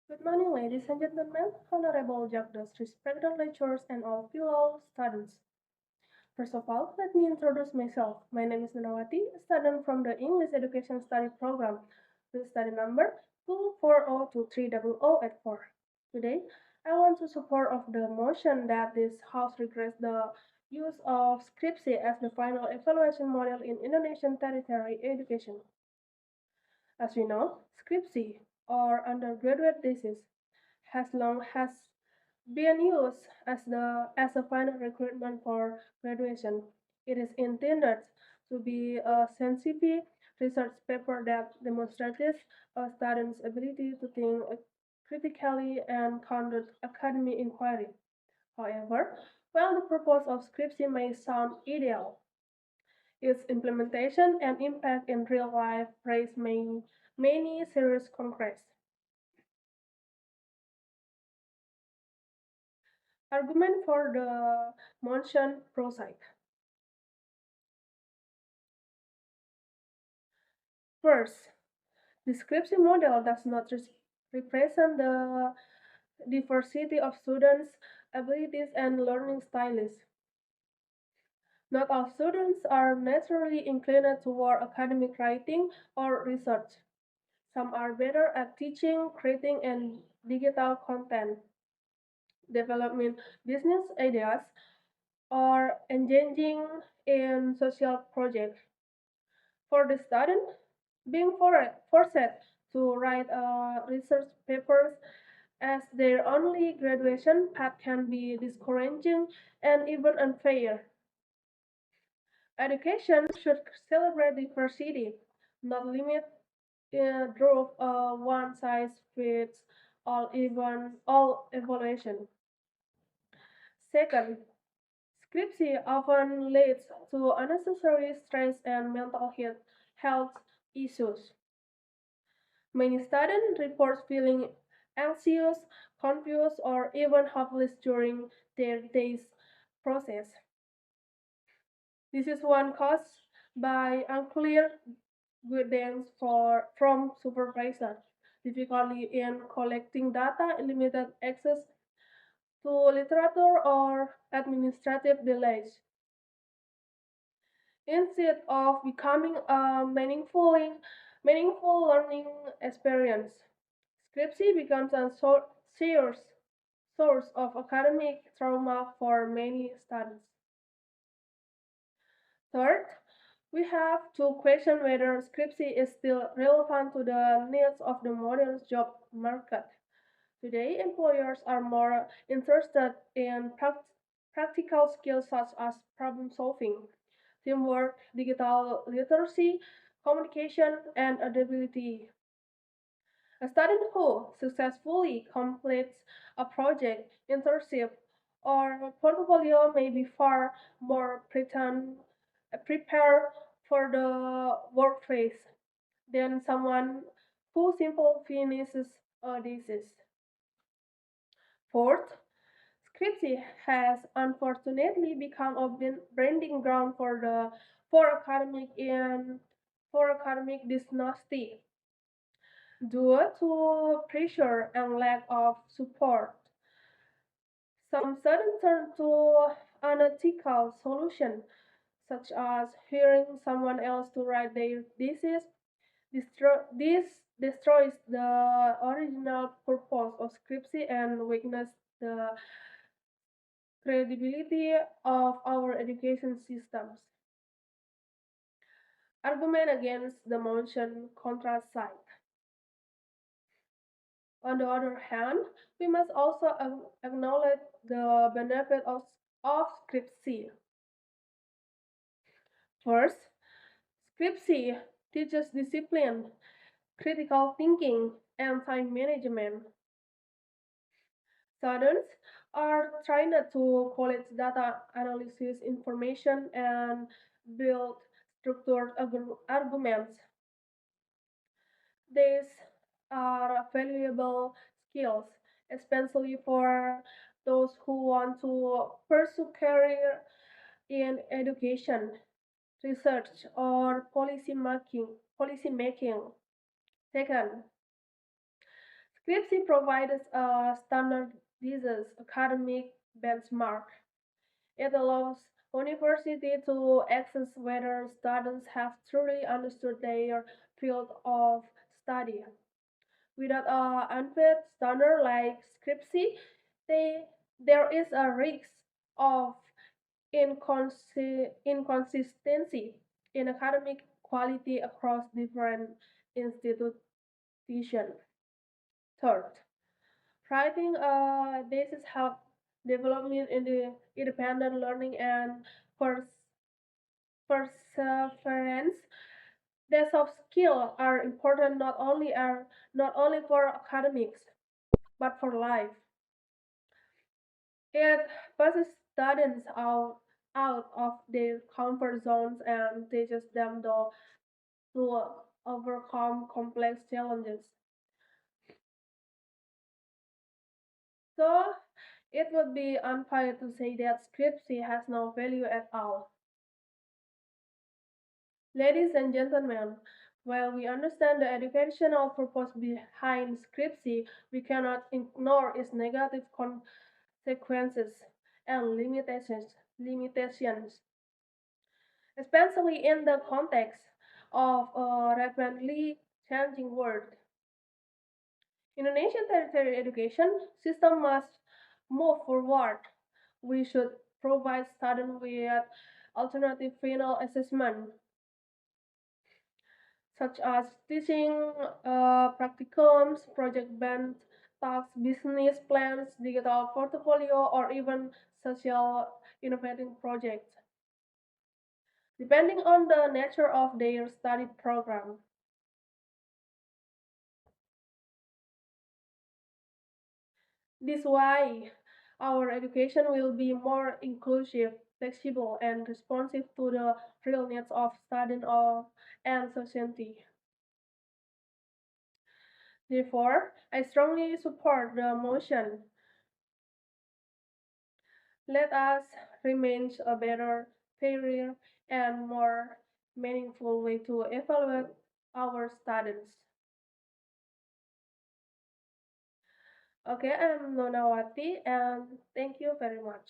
Good morning, ladies and gentlemen, honorable judges, respected lecturers, and all fellow students. First of all, let me introduce myself. My name is Nonawati, a student from the English Education Study Program, with study number 240230084. Today, I want to support of the motion that this House regrets the use of skripsi as the final evaluation model in Indonesian tertiary education. As we know, skripsi, or undergraduate thesis, has been used as a final requirement for graduation. It is intended to be a scientific research paper that demonstrates a student's ability to think critically and conduct academic inquiry. However, while the purpose of scripting may sound ideal, its implementation and impact in real life raise many serious concerns. Argument for the motion prosaic. First, the scripting model does not represent the diversity of students' abilities and learning styles. Not all students are naturally inclined toward academic writing or research. Some are better at teaching, creating, and digital content, developing business ideas, or engaging in social projects. For the student, being forced to write research papers as their only graduation path can be discouraging and even unfair. Education should celebrate diversity, not limit drove a one-size-fits-all evaluation. Second, scripsi often leads to unnecessary stress and mental health issues. Many students report feeling anxious, confused, or even hopeless during their day's process. This is one caused by unclear guidance from supervisor, difficulty in collecting data, limited access to literature, or administrative delays. Instead of becoming a meaningful learning experience, Scripsi becomes a source of academic trauma for many students. Third, we have to question whether Scripsi is still relevant to the needs of the modern job market. Today, employers are more interested in practical skills such as problem solving, teamwork, digital literacy, communication, and adaptability. A student who successfully completes a project, internship, or portfolio may be far more prepared for the workplace than someone who simply finishes a thesis. Fourth, Scripty has unfortunately become a branding ground for academic and for academic dishonesty due to pressure and lack of support. Some students turn to unethical solutions, such as hiring someone else to write their thesis. This destroys the original purpose of Scripsy and weakens the credibility of our education systems. Argument against the motion contra side. On the other hand, we must also acknowledge the benefit of scriptsy. First, scriptsy teaches discipline, critical thinking, and time management. Students are trained to collect data, analysis information, and build structured arguments. These are valuable skills, especially for those who want to pursue career in education, research, or policy making. Second, Skripsi provides a standardized academic benchmark. It allows universities to assess whether students have truly understood their field of study. Without an unfit standard like Skripsi, they, there is a risk of inconsistency in academic quality across different institutions. Third, writing thesis help development in the independent learning and pers- perseverance. The soft skills are important not only for academics but for life. It pushes students out of their comfort zones and teaches them to overcome complex challenges. So it would be unfair to say that scriptsy has no value at all. Ladies and gentlemen, while we understand the educational purpose behind scriptsy, we cannot ignore its negative consequences and limitations, especially in the context of a rapidly changing world. Indonesian tertiary education system must move forward. We should provide students with alternative final assessment, such as teaching practicums, project-based tasks, business plans, digital portfolio, or even social innovating projects, depending on the nature of their study program. This why our education will be more inclusive, flexible, and responsive to the real needs of and society. Therefore, I strongly support the motion. Let us remain a better, fairer, and more meaningful way to evaluate our students. Okay, I'm Nonawati, and thank you very much.